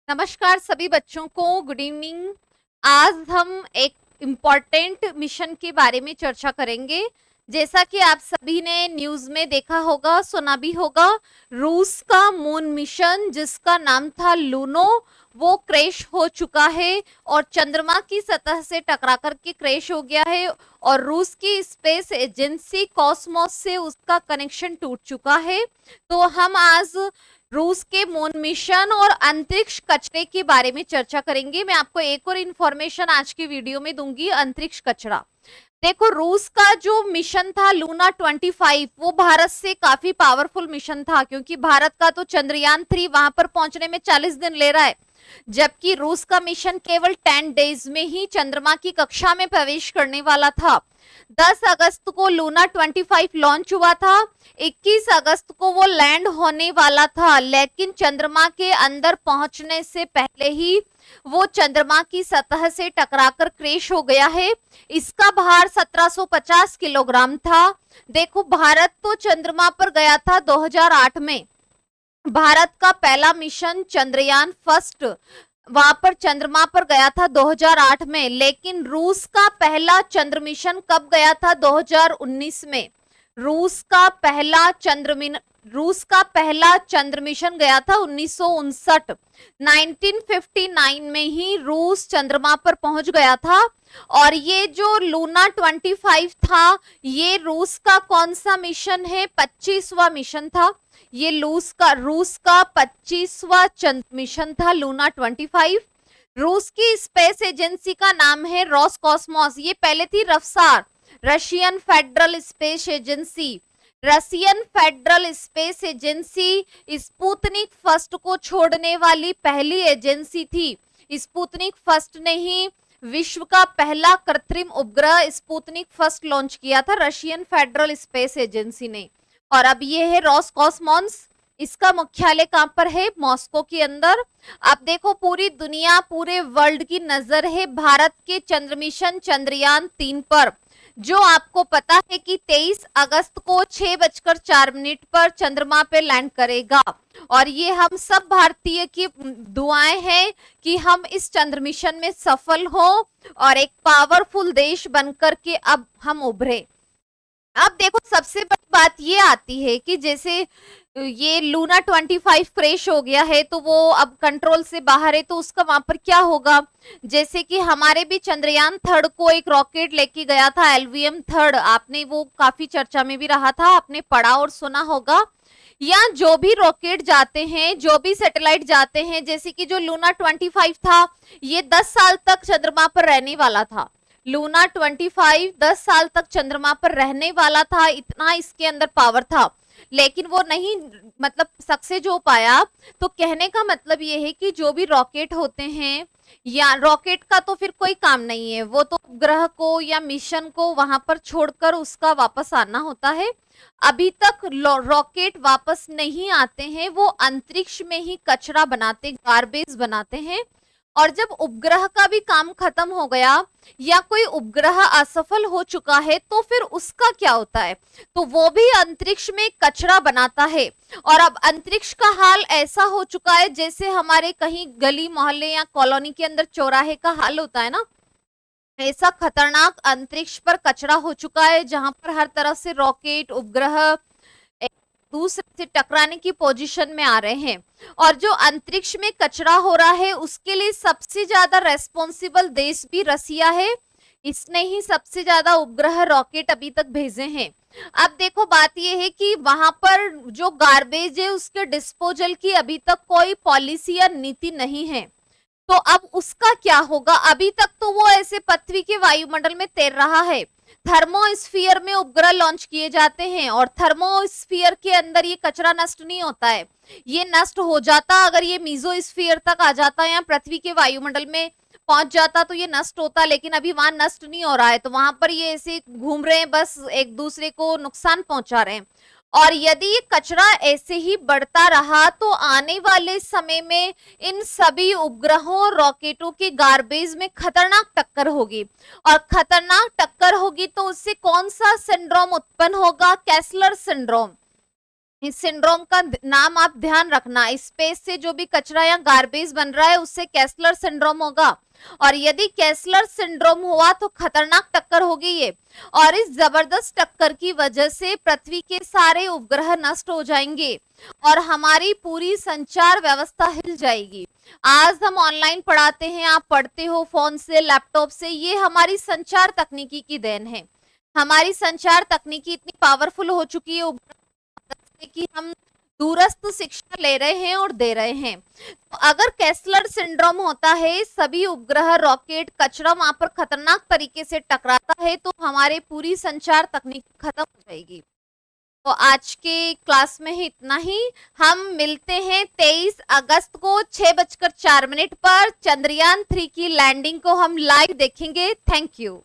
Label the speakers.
Speaker 1: नमस्कार सभी बच्चों को, गुड इवनिंग। आज हम एक इम्पॉर्टेंट मिशन के बारे में चर्चा करेंगे। जैसा कि आप सभी ने न्यूज़ में देखा होगा, सुना भी होगा, रूस का मून मिशन जिसका नाम था लूनो, वो क्रैश हो चुका है और चंद्रमा की सतह से टकरा करके क्रैश हो गया है और रूस की स्पेस एजेंसी कॉस्मोस से उसका कनेक्शन टूट चुका है। तो हम आज रूस के मून मिशन और अंतरिक्ष कचरे के बारे में चर्चा करेंगे। मैं आपको एक और इंफॉर्मेशन आज की वीडियो में दूंगी, अंतरिक्ष कचरा। देखो, रूस का जो मिशन था लूना 25, वो भारत से काफी पावरफुल मिशन था, क्योंकि भारत का तो चंद्रयान 3 वहां पर पहुंचने में 40 दिन ले रहा है, जबकि रूस का मिशन केवल 10 डेज में ही चंद्रमा की कक्षा में प्रवेश करने वाला था। 10 अगस्त को लूना 25 लॉन्च हुआ था। 21 अगस्त को वो लैंड होने वाला था, लेकिन चंद्रमा के अंदर पहुंचने से पहले ही वो चंद्रमा की सतह से टकराकर क्रैश हो गया है। इसका भार 1750 किलोग्राम था। देखो, भारत तो चंद्रमा पर गया था 2008 में। भारत का पहला मिशन चंद्रयान फर्स्ट वहां पर चंद्रमा पर गया था 2008 में, लेकिन रूस का पहला चंद्र मिशन कब गया था? 2019 में। रूस का पहला चंद्र मिशन गया था 1959। 1959 में ही रूस चंद्रमा पर पहुंच गया था। और ये जो लूना 25 था, ये रूस का कौन सा मिशन है? 25वां मिशन था। ये रूस का 25वां चंद्र मिशन था लूना 25। रूस की स्पेस एजेंसी का नाम है रोसकॉस्मोस। ये पहले थी रफ्सार, Russian Federal Space Agency. Russian Federal Space Agency Sputnik first को छोड़ने वाली पहली एजेंसी थी। स्पुतनिक फर्स्ट ने ही विश्व का पहला कृत्रिम उपग्रह स्पुतनिक फर्स्ट लॉन्च किया था, रशियन फेडरल स्पेस एजेंसी ने। और अब ये है रोसकॉस्मोस। इसका मुख्यालय कहां पर है? मॉस्को के अंदर। अब देखो, पूरी दुनिया, पूरे वर्ल्ड की नजर है भारत के चंद्र मिशन चंद्रयान 3 पर, जो आपको पता है कि 23 अगस्त को 6:04 पर चंद्रमा पे लैंड करेगा। और ये हम सब भारतीय की दुआएं हैं कि हम इस चंद्र मिशन में सफल हो और एक पावरफुल देश बनकर के अब हम उभरे। अब देखो, सबसे बड़ी बात ये आती है कि जैसे ये लूना 25 क्रैश हो गया है, तो वो अब कंट्रोल से बाहर है, तो उसका वहां पर क्या होगा? जैसे कि हमारे भी चंद्रयान 3 को एक रॉकेट लेके गया था, LVM 3। आपने वो काफी चर्चा में भी रहा था, आपने पढ़ा और सुना होगा। या जो भी रॉकेट जाते हैं, जो भी सैटेलाइट जाते हैं, जैसे कि जो लूना 25 था, ये 10 साल तक चंद्रमा पर रहने वाला था। लूना 25 10 साल तक चंद्रमा पर रहने वाला था, इतना इसके अंदर पावर था, लेकिन वो नहीं सक्सेस हो पाया। तो कहने का मतलब ये है कि जो भी रॉकेट होते हैं, या रॉकेट का तो फिर कोई काम नहीं है, वो तो उपग्रह को या मिशन को वहां पर छोड़कर उसका वापस आना होता है। अभी तक रॉकेट वापस नहीं आते हैं, वो अंतरिक्ष में ही कचरा बनाते, गार्बेज बनाते हैं। और जब उपग्रह का भी काम खत्म हो गया या कोई उपग्रह असफल हो चुका है, तो फिर उसका क्या होता है? तो वो भी अंतरिक्ष में कचरा बनाता है। और अब अंतरिक्ष का हाल ऐसा हो चुका है जैसे हमारे कहीं गली मोहल्ले या कॉलोनी के अंदर चौराहे का हाल होता है ना, ऐसा खतरनाक अंतरिक्ष पर कचरा हो चुका है, जहां पर हर तरफ से रॉकेट, उपग्रह एक दूसरे से टकराने की पोजीशन में आ रहे हैं। और जो अंतरिक्ष में कचरा हो रहा है, उसके लिए सबसे ज्यादा रेस्पॉन्सिबल देश भी रसिया है। इसने ही सबसे ज्यादा उपग्रह, रॉकेट अभी तक भेजे हैं। अब देखो, बात यह है कि वहां पर जो गार्बेज है, उसके डिस्पोजल की अभी तक कोई पॉलिसी या नीति नहीं है। तो अब उसका क्या होगा? अभी तक तो वो ऐसे पृथ्वी के वायुमंडल में तैर रहा है। थर्मोस्फीयर में उपग्रह लॉन्च किए जाते हैं, और थर्मोस्फीयर के अंदर ये कचरा नष्ट नहीं होता है। ये नष्ट हो जाता अगर ये मीजोस्फीयर तक आ जाता या पृथ्वी के वायुमंडल में पहुंच जाता, तो ये नष्ट होता, लेकिन अभी वहां नष्ट नहीं हो रहा है, तो वहां पर ये ऐसे घूम रहे हैं, बस एक दूसरे को नुकसान पहुंचा रहे हैं। और यदि ये कचरा ऐसे ही बढ़ता रहा, तो आने वाले समय में इन सभी उपग्रहों, रॉकेटों के गार्बेज में खतरनाक टक्कर होगी। और खतरनाक टक्कर होगी तो उससे कौन सा सिंड्रोम उत्पन्न होगा? Kessler syndrome. इस सिंड्रोम का नाम आप ध्यान रखना, स्पेस से जो भी कचरा या गार्बेज बन रहा है उससे केस्लर सिंड्रोम होगा, और यदि केस्लर सिंड्रोम हुआ तो खतरनाक टक्कर होगी ये, और इस जबरदस्त टक्कर की वजह से पृथ्वी के सारे उपग्रह नष्ट हो जाएंगे और हमारी पूरी संचार व्यवस्था हिल जाएगी। आज हम ऑनलाइन पढ़ाते हैं, आप पढ़ते हो फोन से, लैपटॉप से, ये हमारी संचार तकनीकी की देन है। हमारी संचार तकनीकी इतनी पावरफुल हो चुकी है कि हम दूरस्थ शिक्षा ले रहे हैं और दे रहे हैं। तो अगर केस्लर सिंड्रोम होता है, सभी उपग्रह, रॉकेट, कचरा वहां पर खतरनाक तरीके से टकराता है, तो हमारे पूरी संचार तकनीक खत्म हो जाएगी। तो आज के क्लास में ही इतना ही। हम मिलते हैं 23 अगस्त को 6:04 पर। चंद्रयान 3 की लैंडिंग को हम लाइव देखेंगे। Thank you.